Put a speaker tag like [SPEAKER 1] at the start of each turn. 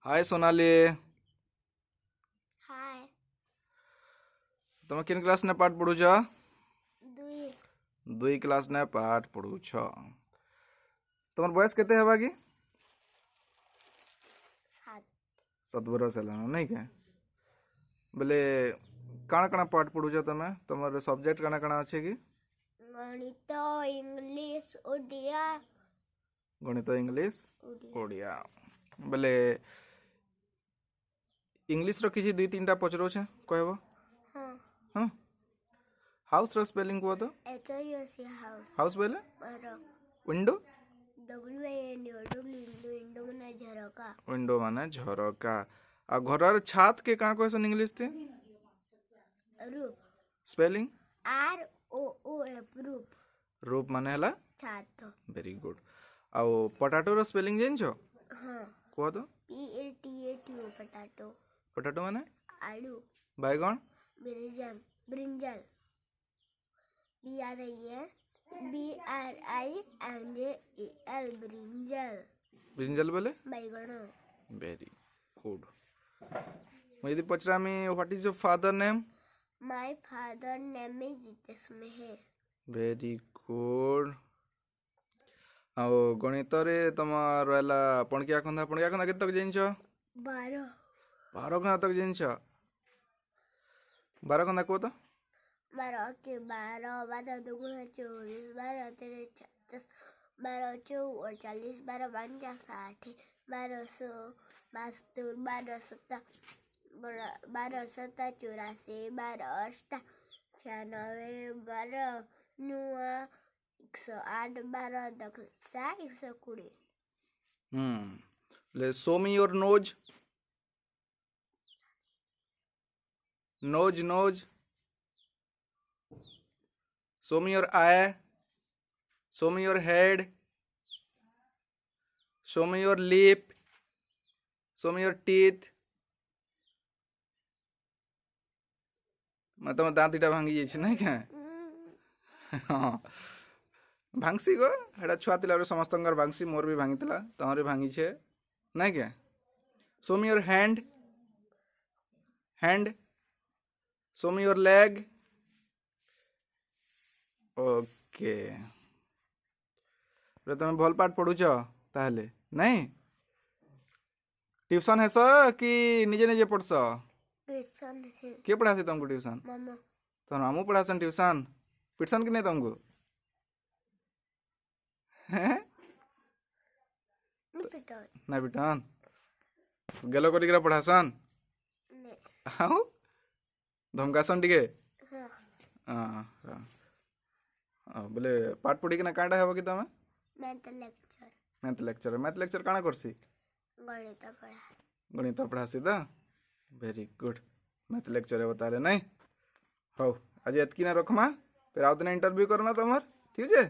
[SPEAKER 1] हाय सोनाली।
[SPEAKER 2] हाय
[SPEAKER 1] तुम किन क्लास ने पाठ पढ़ुछ?
[SPEAKER 2] दुई
[SPEAKER 1] दुई क्लास ने पाठ पढ़ुछ। तुम बयस केते हेबा कि?
[SPEAKER 2] सात
[SPEAKER 1] 7 बरस हेलानो नहीं के? बोले काना काना पाठ पढ़ुछ तमे? तुमर सब्जेक्ट काना काना अच्छे कि?
[SPEAKER 2] गणित इंग्लिश ओडिया
[SPEAKER 1] गणित इंग्लिश
[SPEAKER 2] ओडिया
[SPEAKER 1] ओडिया। बोले इंग्लिश रो किछि दुई तीनटा पचरो छे कहबो?
[SPEAKER 2] हाँ
[SPEAKER 1] हां हाउस रो स्पेलिंग को तो?
[SPEAKER 2] HOUSE हाउस
[SPEAKER 1] हाउस बोले
[SPEAKER 2] पर
[SPEAKER 1] विंडो
[SPEAKER 2] विंडो में झरका
[SPEAKER 1] विंडो माने झरका। आ घरर छात के का कहसन इंग्लिश ते?
[SPEAKER 2] रूप
[SPEAKER 1] स्पेलिंग
[SPEAKER 2] ROOF रूप
[SPEAKER 1] रूप माने हला
[SPEAKER 2] छात
[SPEAKER 1] वेरी गुड। आओ पोटैटो रो स्पेलिंग जानछो?
[SPEAKER 2] हाँ
[SPEAKER 1] को तो?
[SPEAKER 2] PATATO पोटैटो
[SPEAKER 1] पोटैटो माने
[SPEAKER 2] आलू
[SPEAKER 1] बैगन
[SPEAKER 2] brinjal brinjal BRINJAL brinjal
[SPEAKER 1] brinjal बोले
[SPEAKER 2] बैगन
[SPEAKER 1] वेरी गुड। मैं यदि पचरामी what is your father name?
[SPEAKER 2] My father name is Jitesh Meher.
[SPEAKER 1] Very good. आओ गणित रे तमर रहला पणकिया कंधा केते तक जानछो?
[SPEAKER 2] 12
[SPEAKER 1] 12 कंधा तक जानछो? 12 कंधा को तो?
[SPEAKER 2] 12 के 12 12 दुगुना 24 12 तेरे 36 12 चौक 40 12 पंजा 60 12 सौ 72 12 सत्ता 12 सत्ता 84 12 अष्टा 96 12 नुआ 108 12 दक्षा 120
[SPEAKER 1] ले show me your nose. Nose show me your eye. Show me your head. Show me your lip. Show me your teeth. मैं तुम दाँत इटा भांगी जाइए नहीं क्या? हाँ भांगसी गो हेडा छुआ तिला समस्तंगर भांगसी मोर भी भांगी तिला तमर भी भांगी छे नहीं क्या? Show me your hand. Show me your leg. Okay रे तुम भल पाठ पढ़ुछ ताहले नहीं? ट्यूशन हेस कि निजे निजे पढ़स?
[SPEAKER 2] ट्यूशन से
[SPEAKER 1] के पढ़ासी तुमको ट्यूशन?
[SPEAKER 2] मामा
[SPEAKER 1] तो मामू पढ़ासन ट्यूशन पिटसन कि नहीं तुमको? हैं
[SPEAKER 2] पिटन
[SPEAKER 1] ना पिटन गेलो करिकरा पढ़ासन
[SPEAKER 2] ने
[SPEAKER 1] आउ धमकासन टिके
[SPEAKER 2] हाँ
[SPEAKER 1] बोले पाठ पढ़ी कि ना कांडा हेबो कि तमे?
[SPEAKER 2] मैथ
[SPEAKER 1] लेक्चर काना करसी? गणित पढ़ासी तो वेरी गुड। मैथ लेक्चर है बता रहे नहीं? हौ आज एतकी ना रखमा फिर आउ दिन इंटरव्यू करना तमर ठीक है।